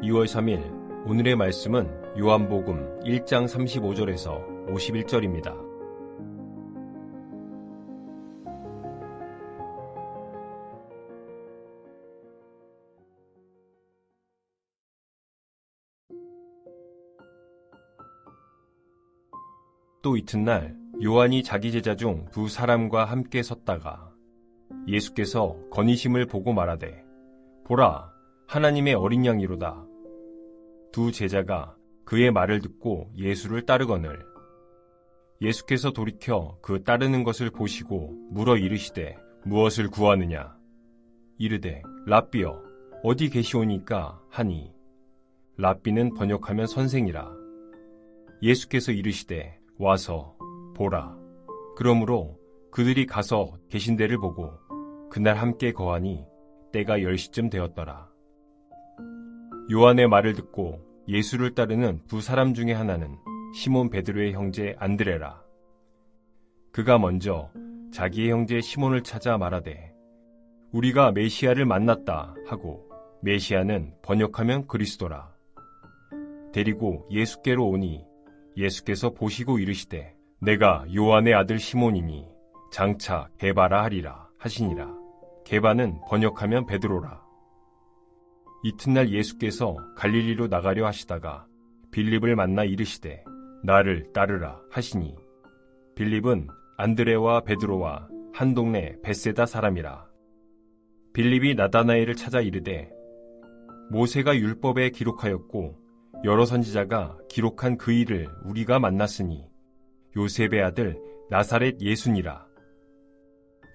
2월 3일 오늘의 말씀은 요한복음 1장 35절에서 51절입니다. 또 이튿날 요한이 자기 제자 중 두 사람과 함께 섰다가 예수께서 거니심을 보고 말하되 보라 하나님의 어린 양이로다. 두 제자가 그의 말을 듣고 예수를 따르거늘 예수께서 돌이켜 그 따르는 것을 보시고 물어 이르시되 무엇을 구하느냐 이르되 랍비여 어디 계시오니까 하니 랍비는 번역하면 선생이라. 예수께서 이르시되 와서 보라. 그러므로 그들이 가서 계신 데를 보고 그날 함께 거하니 때가 10시쯤 되었더라. 요한의 말을 듣고 예수를 따르는 두 사람 중에 하나는 시몬 베드로의 형제 안드레라. 그가 먼저 자기의 형제 시몬을 찾아 말하되 우리가 메시아를 만났다 하고 메시아는 번역하면 그리스도라. 데리고 예수께로 오니 예수께서 보시고 이르시되 내가 요한의 아들 시몬이니 장차 게바라 하리라 하시니라. 게바는 번역하면 베드로라. 이튿날 예수께서 갈릴리로 나가려 하시다가 빌립을 만나 이르시되 나를 따르라 하시니 빌립은 안드레와 베드로와 한 동네 벳세다 사람이라. 빌립이 나다나엘을 찾아 이르되 모세가 율법에 기록하였고 여러 선지자가 기록한 그 일을 우리가 만났으니 요셉의 아들 나사렛 예수니라.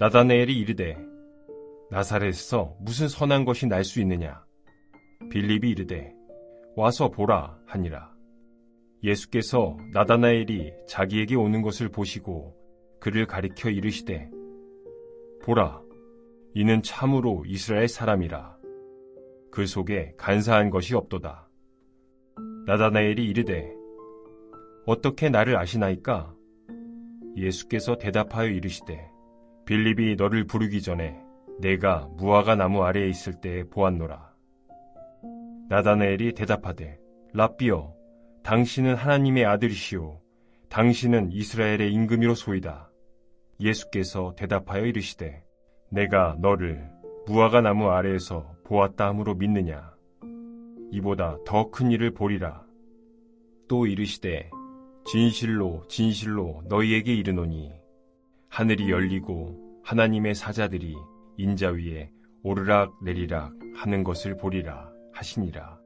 나다나엘이 이르되 나사렛에서 무슨 선한 것이 날 수 있느냐. 빌립이 이르되 와서 보라 하니라. 예수께서 나다나엘이 자기에게 오는 것을 보시고 그를 가리켜 이르시되 보라 이는 참으로 이스라엘 사람이라. 그 속에 간사한 것이 없도다. 나다나엘이 이르되 어떻게 나를 아시나이까? 예수께서 대답하여 이르시되 빌립이 너를 부르기 전에 내가 무화과 나무 아래에 있을 때에 보았노라. 나다나엘이 대답하되 랍비여 당신은 하나님의 아들이시오 당신은 이스라엘의 임금이로소이다. 예수께서 대답하여 이르시되 내가 너를 무화과 나무 아래에서 보았다 함으로 믿느냐? 이보다 더 큰 일을 보리라. 또 이르시되 진실로 진실로 너희에게 이르노니 하늘이 열리고 하나님의 사자들이 인자 위에 오르락 내리락 하는 것을 보리라 하시니라.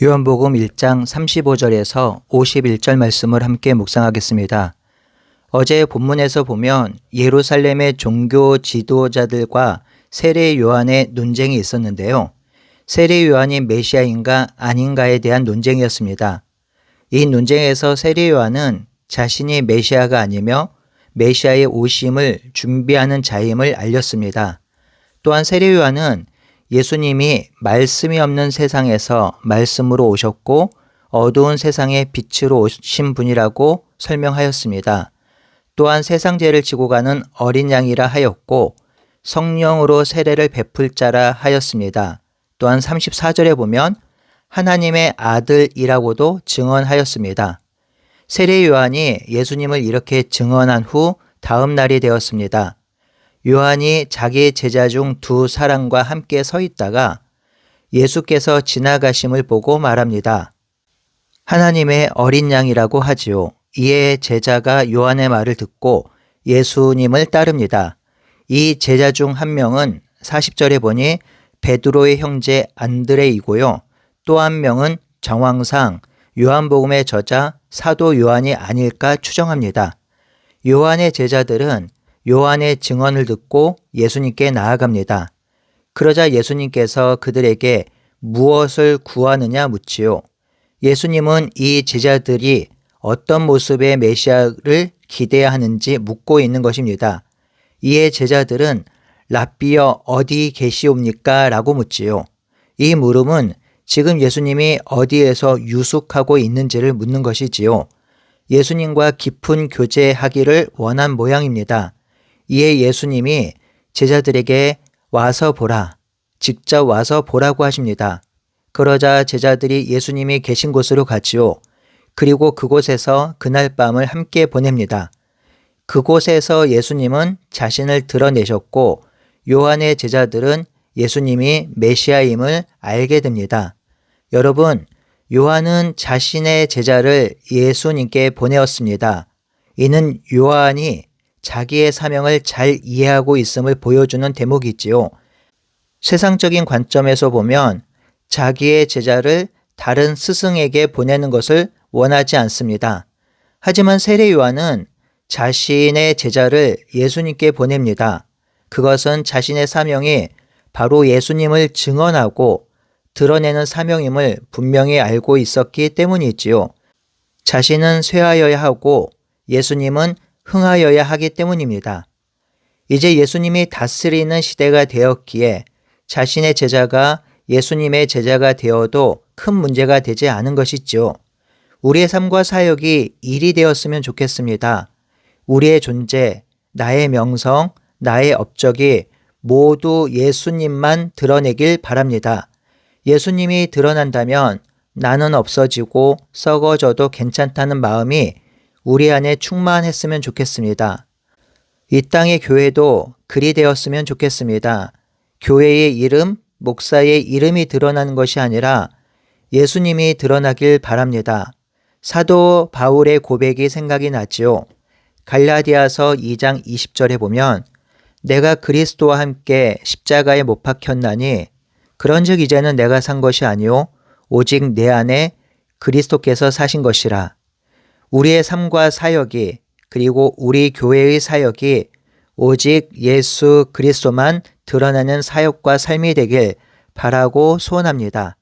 요한복음 1장 35절에서 51절 말씀을 함께 묵상하겠습니다. 어제 본문에서 보면 예루살렘의 종교 지도자들과 세례 요한의 논쟁이 있었는데요. 세례 요한이 메시아인가 아닌가에 대한 논쟁이었습니다. 이 논쟁에서 세례 요한은 자신이 메시아가 아니며 메시아의 오심을 준비하는 자임을 알렸습니다. 또한 세례 요한은 예수님이 말씀이 없는 세상에서 말씀으로 오셨고 어두운 세상의 빛으로 오신 분이라고 설명하였습니다. 또한 세상 죄를 지고 가는 어린 양이라 하였고 성령으로 세례를 베풀 자라 하였습니다. 또한 34절에 보면 하나님의 아들이라고도 증언하였습니다. 세례 요한이 예수님을 이렇게 증언한 후 다음 날이 되었습니다. 요한이 자기 제자 중 두 사람과 함께 서 있다가 예수께서 지나가심을 보고 말합니다. 하나님의 어린 양이라고 하지요. 이에 제자가 요한의 말을 듣고 예수님을 따릅니다. 이 제자 중 한 명은 40절에 보니 베드로의 형제 안드레이고요. 또 한 명은 정황상 요한복음의 저자 사도 요한이 아닐까 추정합니다. 요한의 제자들은 요한의 증언을 듣고 예수님께 나아갑니다. 그러자 예수님께서 그들에게 무엇을 구하느냐 묻지요. 예수님은 이 제자들이 어떤 모습의 메시아를 기대해야 하는지 묻고 있는 것입니다. 이에 제자들은 랍비여 어디 계시옵니까? 라고 묻지요. 이 물음은 지금 예수님이 어디에서 유숙하고 있는지를 묻는 것이지요. 예수님과 깊은 교제하기를 원한 모양입니다. 이에 예수님이 제자들에게 와서 보라. 직접 와서 보라고 하십니다. 그러자 제자들이 예수님이 계신 곳으로 가지요. 그리고 그곳에서 그날 밤을 함께 보냅니다. 그곳에서 예수님은 자신을 드러내셨고 요한의 제자들은 예수님이 메시아임을 알게 됩니다. 여러분, 요한은 자신의 제자를 예수님께 보내었습니다. 이는 요한이 자기의 사명을 잘 이해하고 있음을 보여주는 대목이지요. 세상적인 관점에서 보면 자기의 제자를 다른 스승에게 보내는 것을 원하지 않습니다. 하지만 세례 요한은 자신의 제자를 예수님께 보냅니다. 그것은 자신의 사명이 바로 예수님을 증언하고 드러내는 사명임을 분명히 알고 있었기 때문이지요. 자신은 쇠하여야 하고 예수님은 흥하여야 하기 때문입니다. 이제 예수님이 다스리는 시대가 되었기에 자신의 제자가 예수님의 제자가 되어도 큰 문제가 되지 않은 것이죠. 우리의 삶과 사역이 일이 되었으면 좋겠습니다. 우리의 존재, 나의 명성, 나의 업적이 모두 예수님만 드러내길 바랍니다. 예수님이 드러난다면 나는 없어지고 썩어져도 괜찮다는 마음이 우리 안에 충만했으면 좋겠습니다. 이 땅의 교회도 그리 되었으면 좋겠습니다. 교회의 이름, 목사의 이름이 드러나는 것이 아니라 예수님이 드러나길 바랍니다. 사도 바울의 고백이 생각이 나지요. 갈라디아서 2장 20절에 보면 내가 그리스도와 함께 십자가에 못 박혔나니 그런즉 이제는 내가 산 것이 아니요 오직 내 안에 그리스도께서 사신 것이라. 우리의 삶과 사역이 그리고 우리 교회의 사역이 오직 예수 그리스도만 드러나는 사역과 삶이 되길 바라고 소원합니다.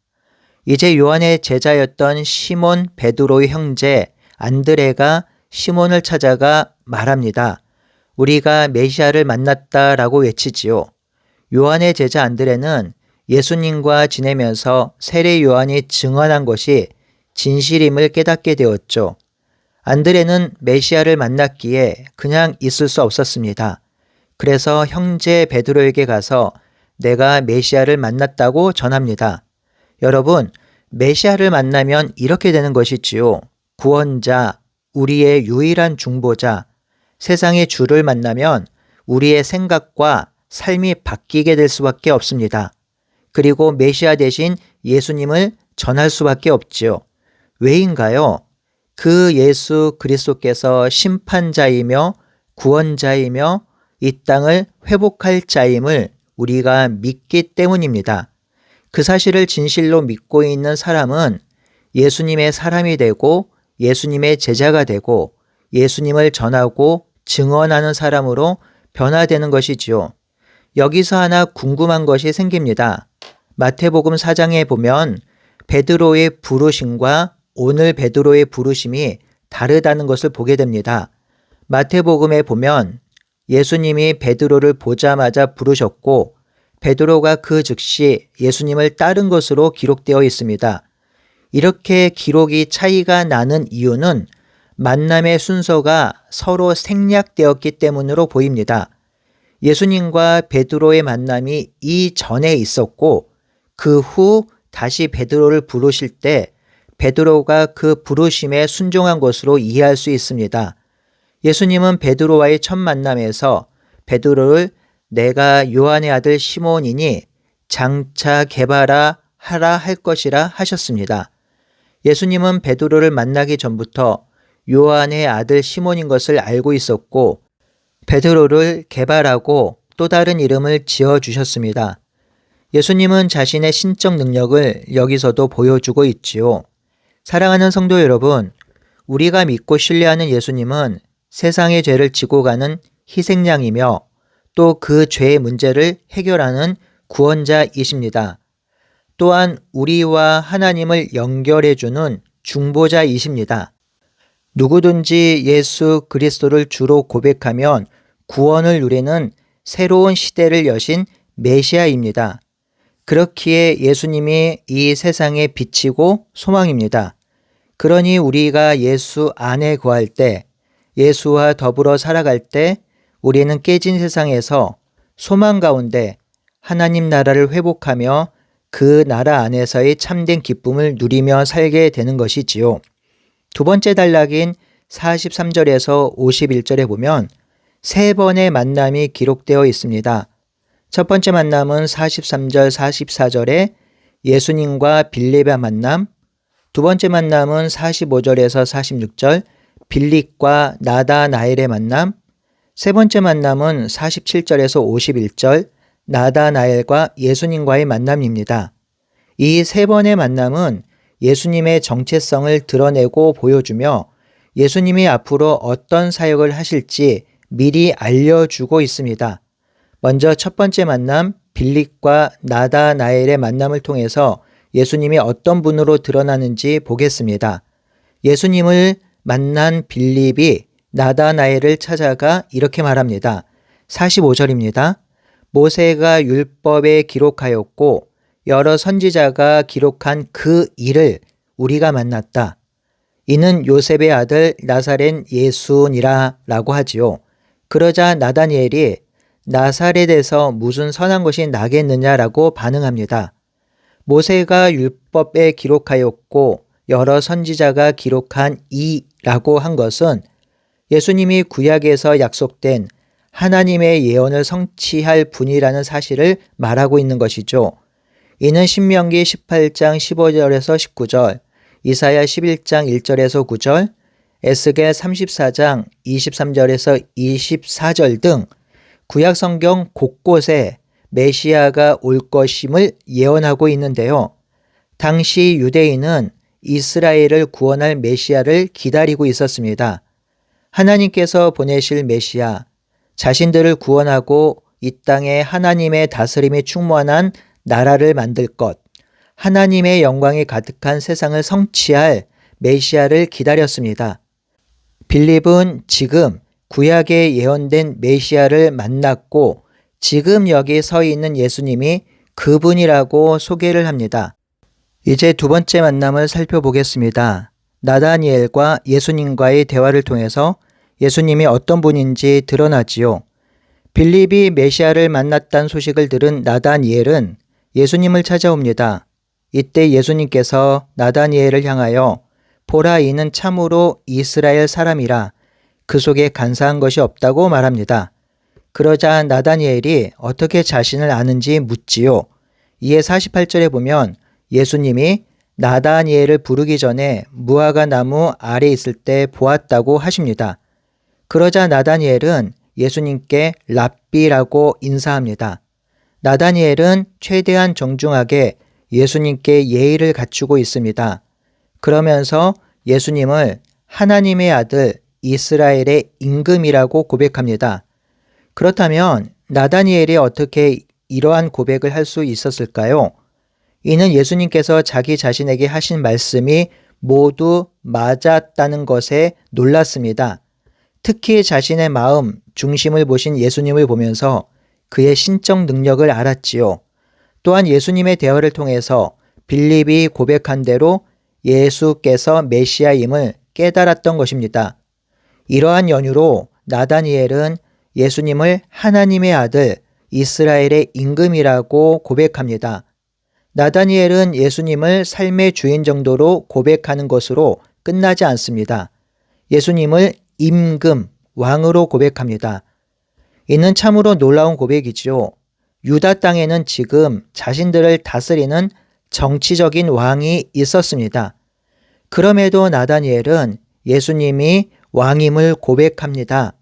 이제 요한의 제자였던 시몬 베드로의 형제 안드레가 시몬을 찾아가 말합니다. 우리가 메시아를 만났다라고 외치지요. 요한의 제자 안드레는 예수님과 지내면서 세례 요한이 증언한 것이 진실임을 깨닫게 되었죠. 안드레는 메시아를 만났기에 그냥 있을 수 없었습니다. 그래서 형제 베드로에게 가서 내가 메시아를 만났다고 전합니다. 여러분, 메시아를 만나면 이렇게 되는 것이지요. 구원자, 우리의 유일한 중보자, 세상의 주를 만나면 우리의 생각과 삶이 바뀌게 될 수밖에 없습니다. 그리고 메시아 대신 예수님을 전할 수밖에 없지요. 왜인가요? 그 예수 그리스도께서 심판자이며 구원자이며 이 땅을 회복할 자임을 우리가 믿기 때문입니다. 그 사실을 진실로 믿고 있는 사람은 예수님의 사람이 되고 예수님의 제자가 되고 예수님을 전하고 증언하는 사람으로 변화되는 것이지요. 여기서 하나 궁금한 것이 생깁니다. 마태복음 4장에 보면 베드로의 부르심과 오늘 베드로의 부르심이 다르다는 것을 보게 됩니다. 마태복음에 보면 예수님이 베드로를 보자마자 부르셨고 베드로가 그 즉시 예수님을 따른 것으로 기록되어 있습니다. 이렇게 기록이 차이가 나는 이유는 만남의 순서가 서로 생략되었기 때문으로 보입니다. 예수님과 베드로의 만남이 이전에 있었고 그 후 다시 베드로를 부르실 때 베드로가 그 부르심에 순종한 것으로 이해할 수 있습니다. 예수님은 베드로와의 첫 만남에서 베드로를 내가 요한의 아들 시몬이니 장차 개바라 하라 할 것이라 하셨습니다. 예수님은 베드로를 만나기 전부터 요한의 아들 시몬인 것을 알고 있었고 베드로를 개발하고 또 다른 이름을 지어주셨습니다. 예수님은 자신의 신적 능력을 여기서도 보여주고 있지요. 사랑하는 성도 여러분, 우리가 믿고 신뢰하는 예수님은 세상의 죄를 지고 가는 희생양이며 또 그 죄의 문제를 해결하는 구원자이십니다. 또한 우리와 하나님을 연결해주는 중보자이십니다. 누구든지 예수 그리스도를 주로 고백하면 구원을 누리는 새로운 시대를 여신 메시아입니다. 그렇기에 예수님이 이 세상의 빛이고 소망입니다. 그러니 우리가 예수 안에 거할 때, 예수와 더불어 살아갈 때 우리는 깨진 세상에서 소망 가운데 하나님 나라를 회복하며 그 나라 안에서의 참된 기쁨을 누리며 살게 되는 것이지요. 두 번째 단락인 43절에서 51절에 보면 세 번의 만남이 기록되어 있습니다. 첫 번째 만남은 43절, 44절에 예수님과 빌립의 만남, 두 번째 만남은 45절에서 46절 빌립과 나다나엘의 만남, 세 번째 만남은 47절에서 51절 나다나엘과 예수님과의 만남입니다. 이 세 번의 만남은 예수님의 정체성을 드러내고 보여주며 예수님이 앞으로 어떤 사역을 하실지 미리 알려주고 있습니다. 먼저 첫 번째 만남 빌립과 나다나엘의 만남을 통해서 예수님이 어떤 분으로 드러나는지 보겠습니다. 예수님을 만난 빌립이 나다나엘을 찾아가 이렇게 말합니다. 45절입니다. 모세가 율법에 기록하였고 여러 선지자가 기록한 그 일을 우리가 만났다. 이는 요셉의 아들 나사렛 예수니라 라고 하지요. 그러자 나다니엘이 나사렛에서 무슨 선한 것이 나겠느냐라고 반응합니다. 모세가 율법에 기록하였고 여러 선지자가 기록한 이라고 한 것은 예수님이 구약에서 약속된 하나님의 예언을 성취할 분이라는 사실을 말하고 있는 것이죠. 이는 신명기 18장 15절에서 19절, 이사야 11장 1절에서 9절, 에스겔 34장 23절에서 24절 등 구약 성경 곳곳에 메시아가 올 것임을 예언하고 있는데요. 당시 유대인은 이스라엘을 구원할 메시아를 기다리고 있었습니다. 하나님께서 보내실 메시아, 자신들을 구원하고 이 땅에 하나님의 다스림이 충만한 나라를 만들 것, 하나님의 영광이 가득한 세상을 성취할 메시아를 기다렸습니다. 빌립은 지금 구약에 예언된 메시아를 만났고 지금 여기 서 있는 예수님이 그분이라고 소개를 합니다. 이제 두 번째 만남을 살펴보겠습니다. 나다니엘과 예수님과의 대화를 통해서 예수님이 어떤 분인지 드러나지요. 빌립이 메시아를 만났다는 소식을 들은 나다니엘은 예수님을 찾아옵니다. 이때 예수님께서 나다니엘을 향하여 보라, 이는 참으로 이스라엘 사람이라 그 속에 간사한 것이 없다고 말합니다. 그러자 나다니엘이 어떻게 자신을 아는지 묻지요. 이에 48절에 보면 예수님이 나다니엘을 부르기 전에 무화과 나무 아래 있을 때 보았다고 하십니다. 그러자 나다니엘은 예수님께 랍비라고 인사합니다. 나다니엘은 최대한 정중하게 예수님께 예의를 갖추고 있습니다. 그러면서 예수님을 하나님의 아들 이스라엘의 임금이라고 고백합니다. 그렇다면 나다니엘이 어떻게 이러한 고백을 할 수 있었을까요? 이는 예수님께서 자기 자신에게 하신 말씀이 모두 맞았다는 것에 놀랐습니다. 특히 자신의 마음 중심을 보신 예수님을 보면서 그의 신적 능력을 알았지요. 또한 예수님의 대화를 통해서 빌립이 고백한 대로 예수께서 메시아임을 깨달았던 것입니다. 이러한 연유로 나다니엘은 예수님을 하나님의 아들 이스라엘의 임금이라고 고백합니다. 나다니엘은 예수님을 삶의 주인 정도로 고백하는 것으로 끝나지 않습니다. 예수님을 임금, 왕으로 고백합니다. 이는 참으로 놀라운 고백이지요. 유다 땅에는 지금 자신들을 다스리는 정치적인 왕이 있었습니다. 그럼에도 나다니엘은 예수님이 왕임을 고백합니다.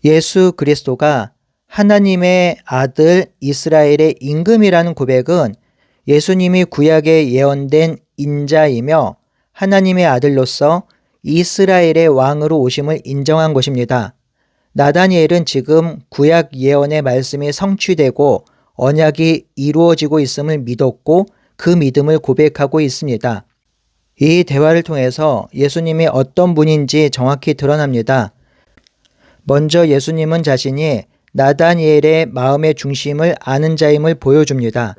예수 그리스도가 하나님의 아들 이스라엘의 임금이라는 고백은 예수님이 구약에 예언된 인자이며 하나님의 아들로서 이스라엘의 왕으로 오심을 인정한 것입니다. 나다니엘은 지금 구약 예언의 말씀이 성취되고 언약이 이루어지고 있음을 믿었고 그 믿음을 고백하고 있습니다. 이 대화를 통해서 예수님이 어떤 분인지 정확히 드러납니다. 먼저 예수님은 자신이 나다니엘의 마음의 중심을 아는 자임을 보여줍니다.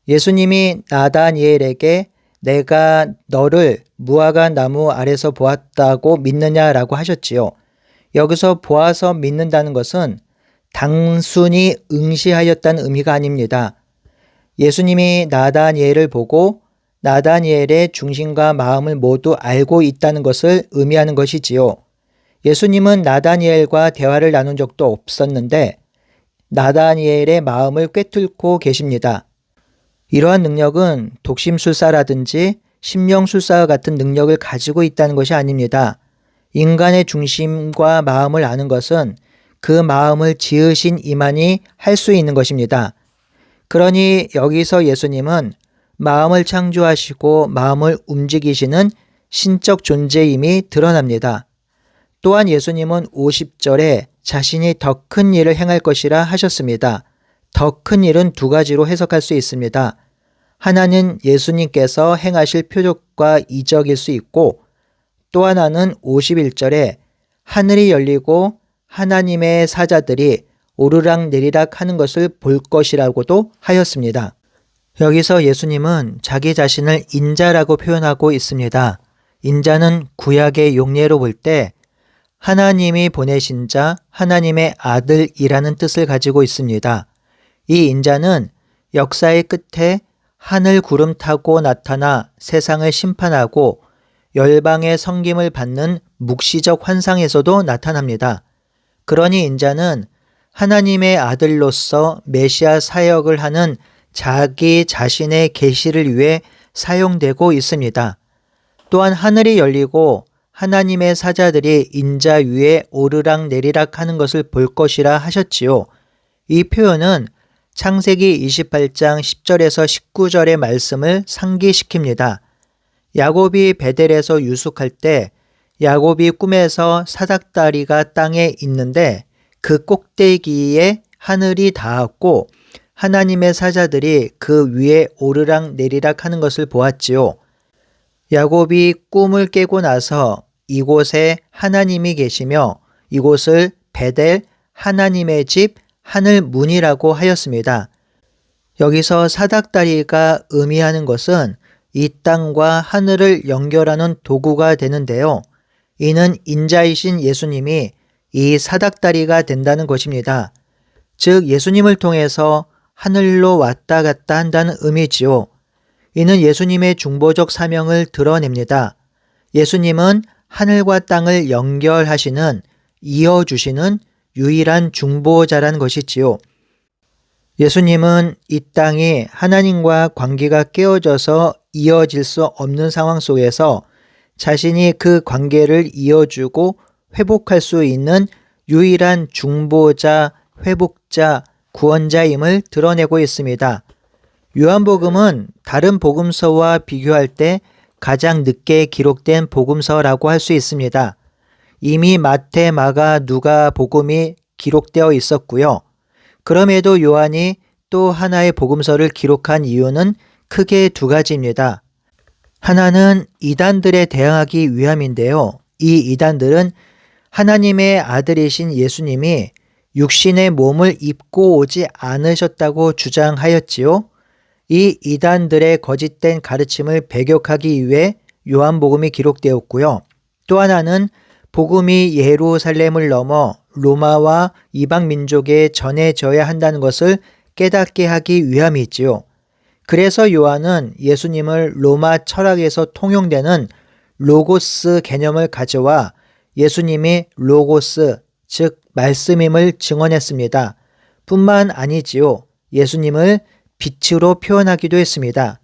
예수님이 나다니엘에게 내가 너를 무화과 나무 아래서 보았다고 믿느냐라고 하셨지요. 여기서 보아서 믿는다는 것은 단순히 응시하였다는 의미가 아닙니다. 예수님이 나다니엘을 보고 나다니엘의 중심과 마음을 모두 알고 있다는 것을 의미하는 것이지요. 예수님은 나다니엘과 대화를 나눈 적도 없었는데 나다니엘의 마음을 꿰뚫고 계십니다. 이러한 능력은 독심술사라든지 심령술사와 같은 능력을 가지고 있다는 것이 아닙니다. 인간의 중심과 마음을 아는 것은 그 마음을 지으신 이만이 할 수 있는 것입니다. 그러니 여기서 예수님은 마음을 창조하시고 마음을 움직이시는 신적 존재임이 드러납니다. 또한 예수님은 50절에 자신이 더 큰 일을 행할 것이라 하셨습니다. 더 큰 일은 두 가지로 해석할 수 있습니다. 하나는 예수님께서 행하실 표적과 이적일 수 있고 또 하나는 51절에 하늘이 열리고 하나님의 사자들이 오르락내리락 하는 것을 볼 것이라고도 하였습니다. 여기서 예수님은 자기 자신을 인자라고 표현하고 있습니다. 인자는 구약의 용례로 볼 때 하나님이 보내신 자, 하나님의 아들이라는 뜻을 가지고 있습니다. 이 인자는 역사의 끝에 하늘 구름 타고 나타나 세상을 심판하고 열방의 섬김을 받는 묵시적 환상에서도 나타납니다. 그러니 인자는 하나님의 아들로서 메시아 사역을 하는 자기 자신의 계시를 위해 사용되고 있습니다. 또한 하늘이 열리고 하나님의 사자들이 인자 위에 오르락내리락 하는 것을 볼 것이라 하셨지요. 이 표현은 창세기 28장 10절에서 19절의 말씀을 상기시킵니다. 야곱이 베델에서 유숙할 때 야곱이 꿈에서 사닥다리가 땅에 있는데 그 꼭대기에 하늘이 닿았고 하나님의 사자들이 그 위에 오르락내리락 하는 것을 보았지요. 야곱이 꿈을 깨고 나서 이곳에 하나님이 계시며 이곳을 베델 하나님의 집 하늘문이라고 하였습니다. 여기서 사닥다리가 의미하는 것은 이 땅과 하늘을 연결하는 도구가 되는데요. 이는 인자이신 예수님이 이 사닥다리가 된다는 것입니다. 즉 예수님을 통해서 하늘로 왔다 갔다 한다는 의미지요. 이는 예수님의 중보적 사명을 드러냅니다. 예수님은 하늘과 땅을 연결하시는, 이어주시는 유일한 중보자라는 것이지요. 예수님은 이 땅이 하나님과 관계가 깨어져서 이어질 수 없는 상황 속에서 자신이 그 관계를 이어주고 회복할 수 있는 유일한 중보자, 회복자, 구원자임을 드러내고 있습니다. 요한복음은 다른 복음서와 비교할 때 가장 늦게 기록된 복음서라고 할 수 있습니다. 이미 마태, 마가, 누가 복음이 기록되어 있었고요. 그럼에도 요한이 또 하나의 복음서를 기록한 이유는 크게 두 가지입니다. 하나는 이단들에 대항하기 위함인데요. 이 이단들은 하나님의 아들이신 예수님이 육신의 몸을 입고 오지 않으셨다고 주장하였지요. 이 이단들의 거짓된 가르침을 배격하기 위해 요한복음이 기록되었고요. 또 하나는 복음이 예루살렘을 넘어 로마와 이방 민족에 전해져야 한다는 것을 깨닫게 하기 위함이지요. 그래서 요한은 예수님을 로마 철학에서 통용되는 로고스 개념을 가져와 예수님이 로고스, 즉 말씀임을 증언했습니다. 뿐만 아니지요. 예수님을 빛으로 표현하기도 했습니다.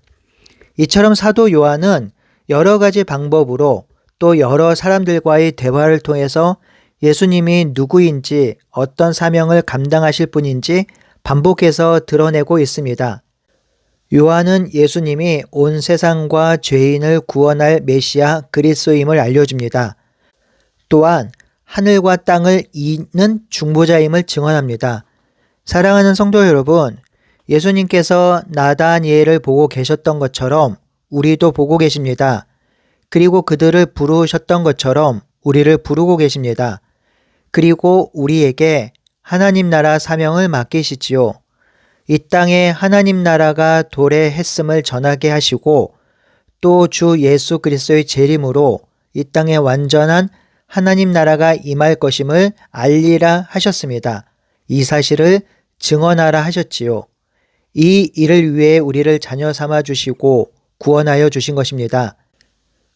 이처럼 사도 요한은 여러 가지 방법으로 또 여러 사람들과의 대화를 통해서 예수님이 누구인지 어떤 사명을 감당하실 분인지 반복해서 드러내고 있습니다. 요한은 예수님이 온 세상과 죄인을 구원할 메시아 그리스도임을 알려줍니다. 또한 하늘과 땅을 잇는 중보자임을 증언합니다. 사랑하는 성도 여러분, 예수님께서 나다니엘을 보고 계셨던 것처럼 우리도 보고 계십니다. 그리고 그들을 부르셨던 것처럼 우리를 부르고 계십니다. 그리고 우리에게 하나님 나라 사명을 맡기시지요. 이 땅에 하나님 나라가 도래했음을 전하게 하시고 또 주 예수 그리스도의 재림으로 이 땅에 완전한 하나님 나라가 임할 것임을 알리라 하셨습니다. 이 사실을 증언하라 하셨지요. 이 일을 위해 우리를 자녀 삼아 주시고 구원하여 주신 것입니다.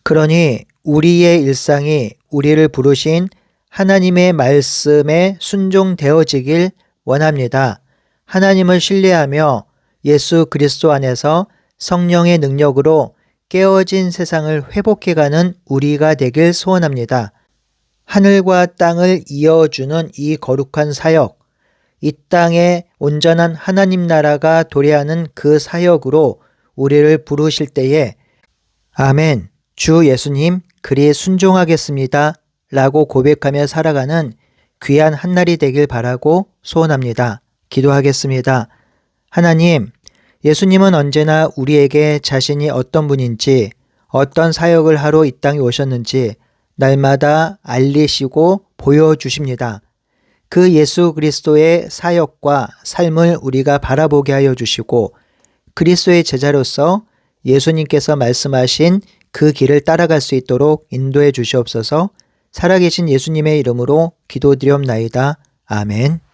그러니 우리의 일상이 우리를 부르신 하나님의 말씀에 순종되어지길 원합니다. 하나님을 신뢰하며 예수 그리스도 안에서 성령의 능력으로 깨어진 세상을 회복해가는 우리가 되길 소원합니다. 하늘과 땅을 이어주는 이 거룩한 사역, 이 땅에 온전한 하나님 나라가 도래하는 그 사역으로 우리를 부르실 때에 아멘, 주 예수님 그리 순종하겠습니다 라고 고백하며 살아가는 귀한 한날이 되길 바라고 소원합니다. 기도하겠습니다. 하나님, 예수님은 언제나 우리에게 자신이 어떤 분인지, 어떤 사역을 하러 이 땅에 오셨는지 날마다 알리시고 보여주십니다. 그 예수 그리스도의 사역과 삶을 우리가 바라보게 하여 주시고 그리스도의 제자로서 예수님께서 말씀하신 그 길을 따라갈 수 있도록 인도해 주시옵소서. 살아계신 예수님의 이름으로 기도드리옵나이다. 아멘.